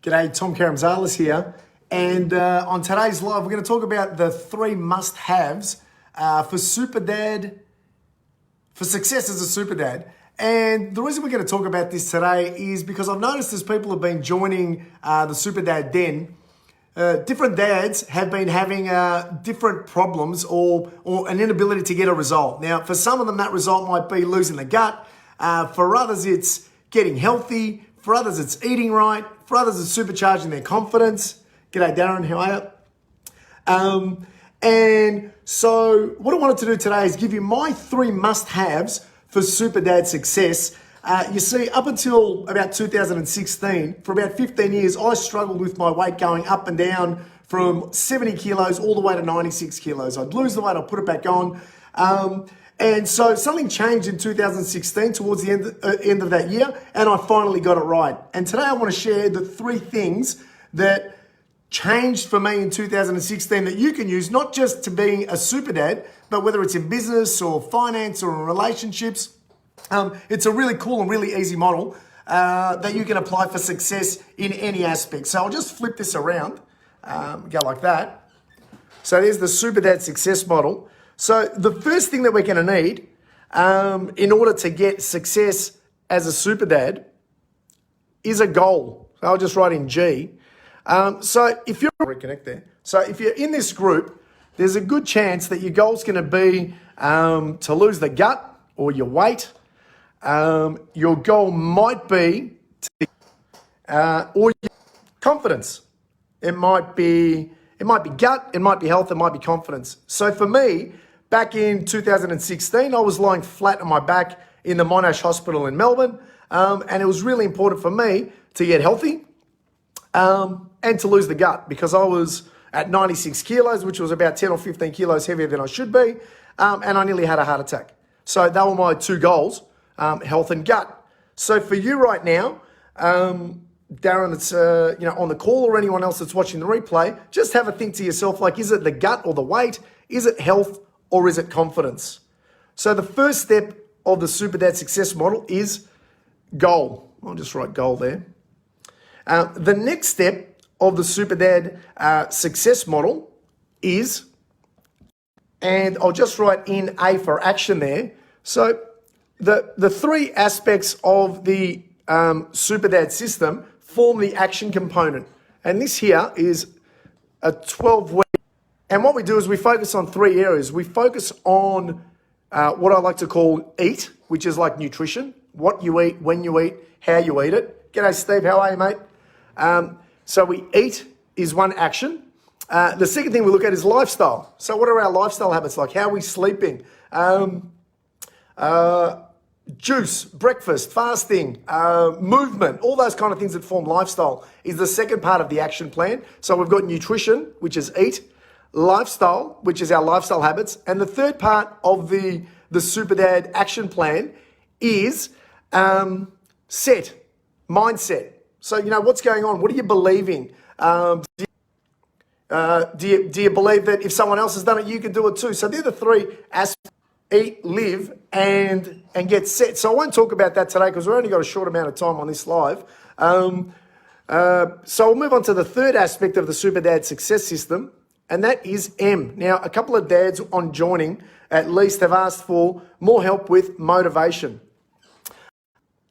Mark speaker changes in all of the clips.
Speaker 1: G'day, Tom Karamzalis here. And on today's live, we're going to talk about the 3 must-haves for SuperDad, for success as a SuperDad. And the reason we're going to talk about this today is because I've noticed as people have been joining the SuperDad Den, different dads have been having different problems or an inability to get a result. Now, for some of them, that result might be losing the gut. For others, it's getting healthy. For others, it's eating right. For others, it's supercharging their confidence. G'day, Darren. How are you? And so what I wanted to do today is give you my 3 must-haves for SuperDad success. You see, up until about 2016, for about 15 years, I struggled with my weight going up and down from 70 kilos all the way to 96 kilos. I'd lose the weight, I'd put it back on. And so something changed in 2016 towards the end of that year, and I finally got it right. And today I want to share the 3 things that changed for me in 2016 that you can use, not just to being a super dad, but whether it's in business or finance or in relationships. It's a really cool and really easy model that you can apply for success in any aspect. So I'll just flip this around, go like that. So there's the SuperDad success model. So the first thing that we're going to need in order to get success as a super dad is a goal. So I'll just write in G. So if you're reconnect there. So if you're in this group, there's a good chance that your goal's going to be to lose the gut or your weight. Your goal might be or your confidence. It might be gut, it might be health, it might be confidence. So for me, back in 2016, I was lying flat on my back in the Monash Hospital in Melbourne, and it was really important for me to get healthy and to lose the gut because I was at 96 kilos, which was about 10 or 15 kilos heavier than I should be, and I nearly had a heart attack. So that were my 2 goals, health and gut. So for you right now, Darren that's on the call or anyone else that's watching the replay, just have a think to yourself, like, is it the gut or the weight? Is it health or is it confidence? So the first step of the SuperDad success model is goal. I'll just write goal there. The next step of the SuperDad success model is, and I'll just write in A for action there. So the 3 aspects of the SuperDad system form the action component. And this here is a 12-week. And what we do is we focus on 3 areas. We focus on what I like to call eat, which is like nutrition, what you eat, when you eat, how you eat it. G'day, Steve. How are you, mate? So we eat is one action. The second thing we look at is lifestyle. So what are our lifestyle habits like? How are we sleeping? Juice, breakfast, fasting, movement, all those kind of things that form lifestyle is the second part of the action plan. So we've got nutrition, which is eat, lifestyle, which is our lifestyle habits, and the third part of the SuperDad action plan is mindset. So, what's going on? What are you believing? Do you believe that if someone else has done it, you can do it too? So they're the 3 aspects: eat, live, and get set. So I won't talk about that today because we've only got a short amount of time on this live. So we'll move on to the third aspect of the SuperDad success system, and that is M. Now, a couple of dads on joining at least have asked for more help with motivation.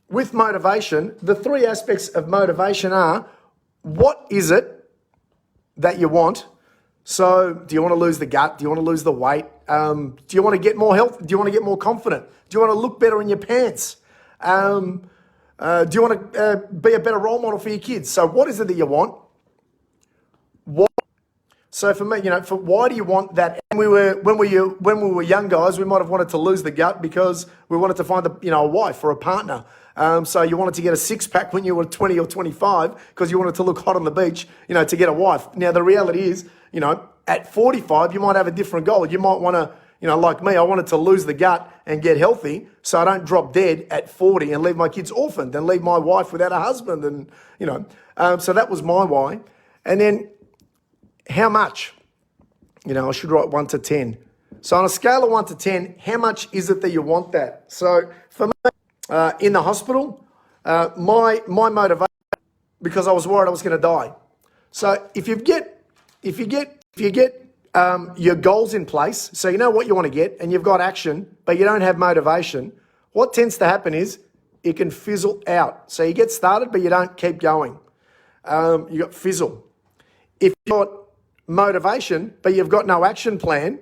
Speaker 1: With motivation, the 3 aspects of motivation are, what is it that you want? So do you want to lose the gut? Do you want to lose the weight? Do you want to get more health? Do you want to get more confident? Do you want to look better in your pants? Do you want to be a better role model for your kids? So what is it that you want? So for me, why do you want that? When we were young guys, we might have wanted to lose the gut because we wanted to find a wife or a partner. So you wanted to get a 6-pack when you were 20 or 25 because you wanted to look hot on the beach, to get a wife. Now the reality is, at 45, you might have a different goal. You might want to, like me, I wanted to lose the gut and get healthy so I don't drop dead at 40 and leave my kids orphaned and leave my wife without a husband. And, so that was my why. And then how much? I should write 1 to 10. So on a scale of 1 to 10, how much is it that you want that? So for me, in the hospital, my motivation because I was worried I was going to die. So if you get your goals in place, so you know what you want to get, and you've got action, but you don't have motivation, what tends to happen is it can fizzle out. So you get started, but you don't keep going. You got fizzle. If you've got motivation, but you've got no action plan,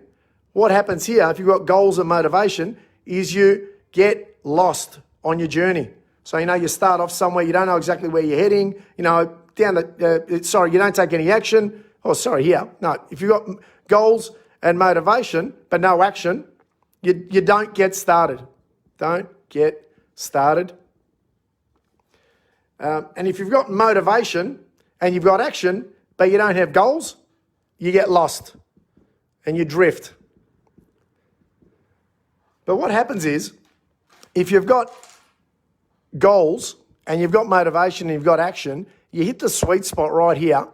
Speaker 1: what happens here, if you've got goals and motivation, is you get lost on your journey. So, you start off somewhere, you don't know exactly where you're heading, you don't take any action. Here. No, if you've got goals and motivation, but no action, you don't get started. Don't get started. And if you've got motivation and you've got action, but you don't have goals, you get lost and you drift. But what happens is, if you've got goals and you've got motivation and you've got action, you hit the sweet spot right here.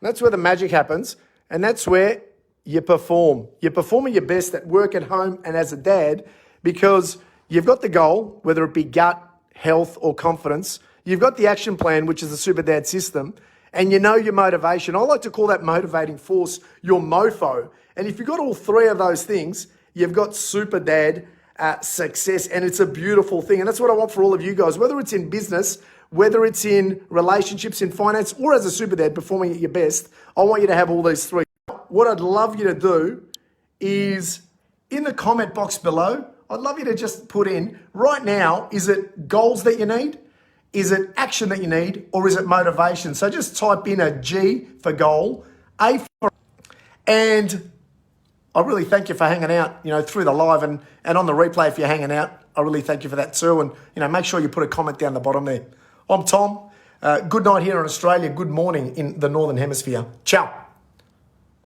Speaker 1: That's where the magic happens, and that's where you perform. You're performing your best at work, at home, and as a dad, because you've got the goal, whether it be gut, health, or confidence. You've got the action plan, which is the SuperDad system, and you know your motivation. I like to call that motivating force your mofo. And if you've got all three of those things, you've got SuperDad success, and it's a beautiful thing. And that's what I want for all of you guys, whether it's in business, whether it's in relationships, in finance, or as a SuperDad performing at your best. I want you to have all these three. What I'd love you to do is, in the comment box below, I'd love you to just put in, right now, is it goals that you need? Is it action that you need? Or is it motivation? So just type in a G for goal, A for, and I really thank you for hanging out, through the live and on the replay if you're hanging out. I really thank you for that too. And, make sure you put a comment down the bottom there. I'm Tom. Good night here in Australia. Good morning in the Northern Hemisphere. Ciao.